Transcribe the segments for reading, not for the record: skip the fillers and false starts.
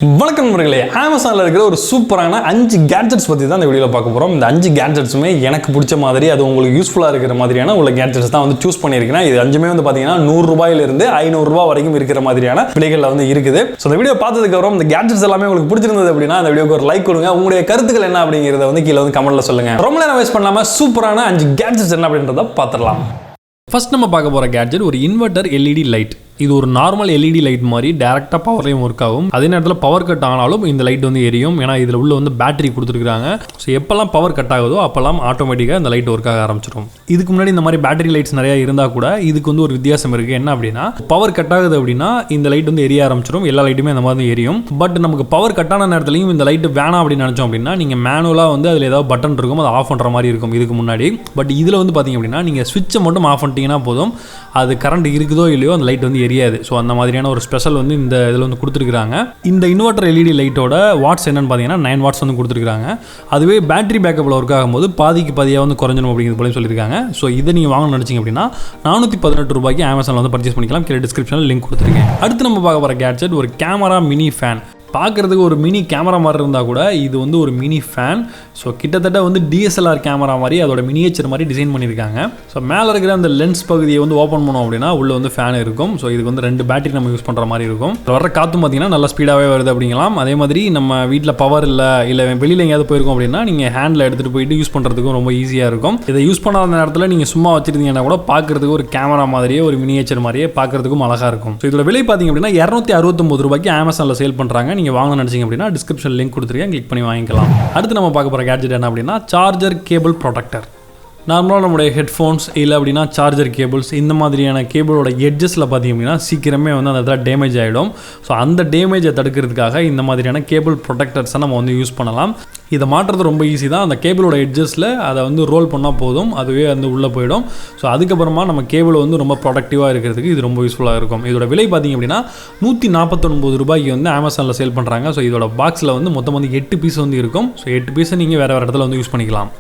வணக்கம் நண்பர்களே, அமேசானில் இருக்கிற ஒரு சூப்பரான 5 கேட்ஜெட்ஸ் பற்றி தான் இந்த வீடியோவில் பார்க்க போகிறோம். இந்த 5 கேட்ஜெட்ஸுமே எனக்கு பிடிச்ச மாதிரி, அது உங்களுக்கு யூஸ்ஃபுல்லாக இருக்கிற மாதிரியான உள்ள கேட்ஜெட்ஸ் தான் வந்து சூஸ் பண்ணியிருக்கேன். இது 5மே வந்து பார்த்தீங்கன்னா 100 ரூபாயிலிருந்து 500 ரூபா வரைக்கும் இருக்கிற மாதிரியான விலைகளில் வந்து இருக்குது. ஸோ இந்த வீடியோ பார்த்ததுக்கப்புறம் இந்த கேட்ஜெட்ஸ் எல்லாமே உங்களுக்கு பிடிச்சிருந்தது அப்படின்னா அந்த வீடியோக்கு ஒரு லைக் கொடுங்க. உங்களுடைய கருத்துக்கள் என்ன அப்படிங்கிறத வந்து கீழே வந்து கமெண்ட்ல சொல்லுங்க. ரொம்ப நேரம் வேஸ்ட் பண்ணாமல் சூப்பரான 5 கேட்ஜெட்ஸ் என்ன அப்படின்றத பார்த்துடலாம். ஃபர்ஸ்ட் நம்ம பார்க்க போகிற கேட்ஜெட் ஒரு இன்வெர்டர் எல்இடி லைட். இது ஒரு நார்மல் எல்இடி லைட் மாதிரி டேரெக்டாக பவர்லையும் ஒர்க் ஆகும். அதே நேரத்தில் பவர் கட் ஆனாலும் இந்த லைட் வந்து எரியும். ஏன்னா இதில் உள்ள வந்து பேட்டரி கொடுத்துருக்காங்க. ஸோ எப்போல்லாம் பவர் கட் ஆகுதோ அப்போல்லாம் ஆட்டோமேட்டிக்காக இந்த லைட் ஒர்க் ஆக ஆரம்பிச்சிடும். இதுக்கு முன்னாடி இந்த மாதிரி பேட்டரி லைட்ஸ் நிறையா இருந்தால் கூட இதுக்கு வந்து ஒரு வித்தியாசம் இருக்குது. என்ன அப்படின்னா, பவர் கட் ஆகுது அப்படின்னா இந்த லைட் வந்து எரிய ஆரம்பிச்சிடும். எல்லா லைட்டுமே அந்த மாதிரி எரியும். பட் நமக்கு பவர் கட் ஆன நேரத்துலையும் இந்த லைட்டு வேணாம் அப்படின்னு நினச்சோம் அப்படின்னா நீங்கள் மேனுவலாக வந்து அதில் ஏதாவது பட்டன் இருக்கும், அதை ஆஃப் பண்ணுற மாதிரி இருக்கும் இதுக்கு முன்னாடி. பட் இதில் வந்து பார்த்தீங்க அப்படின்னா நீங்கள் ஸ்விட்சை மட்டும் ஆஃப் பண்ணிட்டீங்கன்னா போதும், அது கரண்ட் இருக்குதோ இல்லையோ அந்த லைட் வந்து எரியாது. ஸோ அந்த மாதிரியான ஒரு ஸ்பெஷல் வந்து இந்த இதில் வந்து கொடுத்துருக்காங்க. இந்த இன்வெர்டர் எல்இடி லைட்டோட வாட்ஸ் என்னன்னு பார்த்தீங்கன்னா 9 வாட்ஸ் வந்து கொடுத்துருக்காங்க. அதுவே பேட்டரி பேக்கப்பில் ஒர்க் ஆகும்போது பாதிக்கு பாதியாக வந்து குறைஞ்சிடும் அப்படிங்கிறது போல சொல்லியிருக்காங்க. ஸோ இதை நீங்கள் வாங்க நினச்சிங்க அப்படின்னா 418 ரூபாய்க்கு அமேசானில் வந்து பர்ச்சேஸ் பண்ணிக்கலாம். கீழே டிஸ்கிரிப்ஷனில் லிங்க் கொடுத்துருக்கேன். அடுத்து நம்ம பார்க்க போகிற கேட்ஜெட் ஒரு கேமரா மினி ஃபேன். பார்க்குறதுக்கு ஒரு மினி கேமரா மாதிரி இருந்தால் கூட இது வந்து ஒரு மினி ஃபேன். ஸோ கிட்டத்தட்ட வந்து டிஎஸ்எல்ஆர் கேமரா மாதிரி அதோட மினியேச்சர் மாதிரி டிசைன் பண்ணியிருக்காங்க. ஸோ மேலே இருக்கிற அந்த லென்ஸ் பகுதியை வந்து ஓப்பன் பண்ணோம் அப்படின்னா உள்ளே வந்து ஃபேன் இருக்கும். ஸோ இதுக்கு வந்து 2 பேட்டரி நம்ம யூஸ் பண்ணுற மாதிரி இருக்கும். வர காற்று பார்த்தீங்கன்னா நல்லா ஸ்பீடாகவே வருது அப்படிங்கலாம். அதே மாதிரி நம்ம வீட்டில் பவர் இல்லை வெளியில் எங்கேயாவது போயிருக்கோம் அப்படின்னா நீங்கள் ஹேண்டில் எடுத்துகிட்டு போயிட்டு யூஸ் பண்ணுறதுக்கும் ரொம்ப ஈஸியாக இருக்கும். இதை யூஸ் பண்ணாத நேரத்தில் நீங்கள் சும்மா வச்சுருந்தீங்கன்னா கூட பார்க்குறதுக்கு ஒரு கேமரா மாதிரியே ஒரு மினியேச்சர் மாதிரியே பார்க்குறதுக்கும் அழகாக இருக்கும். ஸோ இதோட விலை பார்த்தீங்க அப்படின்னா 269 ரூபாய்க்கு அமேசானில் சேல் பண்ணுறாங்க. நீங்கள் வாங்க நினச்சிங்க அப்படின்னா டிஸ்கிரிப்ஷன் லிங்க் கொடுத்துருக்கேன், கிளிக் பண்ணி வாங்கிக்கலாம். அடுத்து நம்ம பார்க்க போகிற கேட்ஜெட் என்ன அப்படின்னா சார்ஜர் கேபிள் ப்ரொடெக்டர். நார்மலாக நம்மளுடைய ஹெட்ஃபோன்ஸ் இல்லை அப்படின்னா சார்ஜர் கேபிள்ஸ் இந்த மாதிரியான கேபிளோட எட்ஜஸில் பார்த்திங்க அப்படின்னா சீக்கிரமே வந்து அந்த இடத்துல டேமேஜ் ஆகிடும். ஸோ அந்த டேமேஜை தடுக்கிறதுக்காக இந்த மாதிரியான கேபிள் ப்ரொடெக்டர்ஸை நம்ம வந்து யூஸ் பண்ணலாம். இதை மாற்றுறது ரொம்ப ஈஸி தான். அந்த கேபிளோட எட்ஜஸில் அதை வந்து ரோல் பண்ணால் போதும், அதுவே வந்து உள்ளே போயிடும். ஸோ அதுக்கப்புறமா நம்ம கேபிள் வந்து ரொம்ப ப்ரொடக்டிவாக இருக்கிறதுக்கு இது ரொம்ப யூஸ்ஃபுல்லாக இருக்கும். இதோட விலை பார்த்திங்க அப்படின்னா 149 ரூபாய்க்கு வந்து அமேசானில் சேல் பண்ணுறாங்க. ஸோ இதோட பாக்ஸில் வந்து மொத்தம் வந்து 8 பீஸ் வந்து இருக்கும். ஸோ 8 பீஸை நீங்கள் வேறு இடத்துல வந்து யூஸ் பண்ணிக்கலாம்.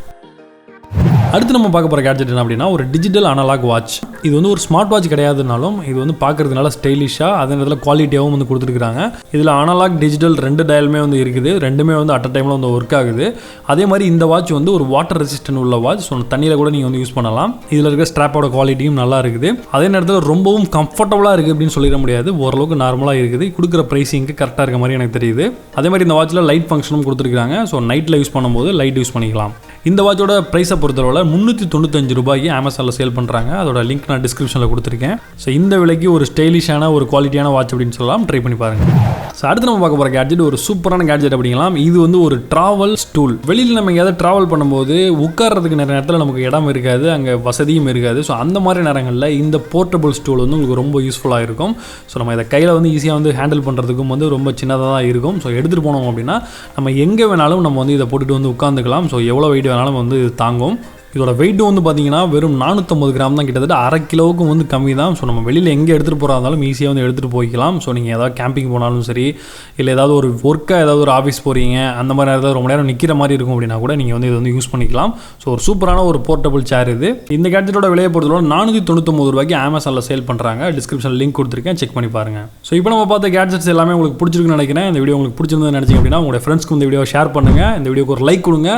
அடுத்து நம்ம பார்க்க போகிற கேட்ஜெட் என்ன அப்படின்னா ஒரு டிஜிட்டல் அனலாக் வாட்ச். இது வந்து ஒரு ஸ்மார்ட் வாட்ச் கிடையாதுனாலும் இது வந்து பார்க்குறதுனால ஸ்டைலிஷாக அதே நேரத்தில் குவாலிட்டியாகவும் வந்து கொடுத்துருக்காங்க. இதில் அனலாக் டிஜிட்டல் 2 டயலுமே வந்து இருக்குது. 2மே வந்து அட் அ டைமில் வந்து ஒர்க் ஆகுது. அதே மாதிரி இந்த வாட்ச் வந்து ஒரு வாட்டர் ரெசிஸ்டன்ட் உள்ள வாட்ச். ஸோ தண்ணியில் கூட நீங்கள் வந்து யூஸ் பண்ணலாம். இதில் இருக்க ஸ்ட்ராப்போட குவாலிட்டியும் நல்லா இருக்குது. அதே நேரத்தில் ரொம்பவும் கம்ஃபர்டபுளாக இருக்குது அப்படின்னு சொல்லிட முடியாது, ஓரளவுக்கு நார்மலாக இருக்குது. கொடுக்குற ப்ரைஸிங்க்கு கரெக்டாக இருக்க மாதிரி எனக்கு தெரியுது. அதே மாதிரி இந்த வாட்சில் லைட் ஃபங்க்ஷனும் கொடுத்துருக்காங்க. ஸோ நைட்டில் யூஸ் பண்ணும்போது லைட் யூஸ் பண்ணிக்கலாம். இந்த வாட்சோட ப்ரைஸை பொறுத்தளவில் 395 ரூபாய்க்கு அமேசானில் சேல் பண்ணுறாங்க. அதோட லிங்க் நான் டிஸ்கிரிப்ஷனில் கொடுத்துருக்கேன். ஸோ இந்த விலைக்கு ஒரு ஸ்டைலிஷான ஒரு குவாலிட்டியான வாட்ச் அப்படின்னு சொல்லலாம். ட்ரை பண்ணி பாருங்கள். ஸோ அடுத்து நம்ம பார்க்க போகிற கேட்ஜெட் ஒரு சூப்பரான கேட்ஜெட் அப்படிங்கலாம். இது வந்து ஒரு ட்ராவல் ஸ்டூல். வெளியில் நம்ம எங்கேயாவது ட்ராவல் பண்ணும்போது உட்கார்றதுக்கு நிறைய நேரத்தில் நமக்கு இடம் இருக்காது, அங்கே வசதியும் இருக்காது. ஸோ அந்த மாதிரி நேரங்களில் இந்த போர்ட்டபிள் ஸ்டூல் வந்து உங்களுக்கு ரொம்ப யூஸ்ஃபுல்லாக இருக்கும். ஸோ நம்ம இதை கையில் வந்து ஈஸியாக வந்து ஹேண்டில் பண்ணுறதுக்கும் வந்து ரொம்ப சின்னதாக தான் இருக்கும். ஸோ எடுத்துகிட்டு போனோம் அப்படின்னா நம்ம எங்கே வேணாலும் நம்ம வந்து இதை போட்டுட்டு வந்து உட்காந்துக்கலாம். ஸோ எவ்வளோ வெயிட் வேணாலும் வந்து இது தாங்கும். இதோட வெயிட் வந்து பார்த்தீங்கன்னா வெறும் 450 கிராம் தான், கிட்டத்தட்ட அரை கிலோவுக்கும் வந்து கம்மி தான். ஸோ நம்ம வெளியில் எங்கே எடுத்துகிட்டு போகிறா இருந்தாலும் ஈஸியாக வந்து எடுத்துகிட்டு போய்க்கலாம். ஸோ நீங்கள் ஏதாவது கேம்பிங் போனாலும் சரி, இல்லை ஏதாவது ஒரு ஒர்க்காக ஏதாவது ஒரு ஆஃபீஸ் போகிறீங்க, அந்த மாதிரி ஏதாவது ரொம்ப நேரம் நிற்கிற மாதிரி இருக்கும் அப்படின்னா கூட நீங்கள் வந்து இதை வந்து யூஸ் பண்ணிக்கலாம். ஸோ ஒரு சூப்பரான ஒரு போர்ட்டபிள் சேர் இது. இந்த கேட்ஜெட்டோட விலையை பொறுத்தவரை 499 ரூபாய்க்கு அமேசானில் சேல் பண்ணுறாங்க. டிஸ்கிரிப்ஷன் லிங்க் கொடுத்துருக்கேன், செக் பண்ணி பாருங்கள். ஸோ இப்போ நம்ம பார்த்த கேட்ஜெட்ஸ் எல்லாமே உங்களுக்கு பிடிச்சிருக்குன்னு நினைக்கிறேன். இந்த வீடியோ உங்களுக்கு பிடிச்சிருந்தது நினச்சிங்க அப்படின்னா உங்களுடைய ஃப்ரெண்ட்ஸ்க்கு இந்த வீடியோ ஷேர் பண்ணுங்கள். இந்த வீடியோக்கு ஒரு லைக் கொடுங்க.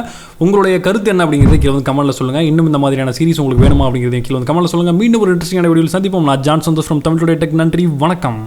உங்களுடைய கருத்து என்ன அப்படிங்கிறது கீழே வந்து கமெண்ட்டில் சொல்லுங்கள். இன்னும் இந்த மாதிரியான சீரிஸ் உங்களுக்கு வேணுமா அப்படிங்கிறது கீழே வந்து கமெண்ட்ல சொல்லுங்க. மீண்டும் ஒரு இன்ட்ரெஸ்டிங்கான வீடியோவில் சந்திப்போம். நான் John Santhosh from Tamil Today Tech. நன்றி, வணக்கம்.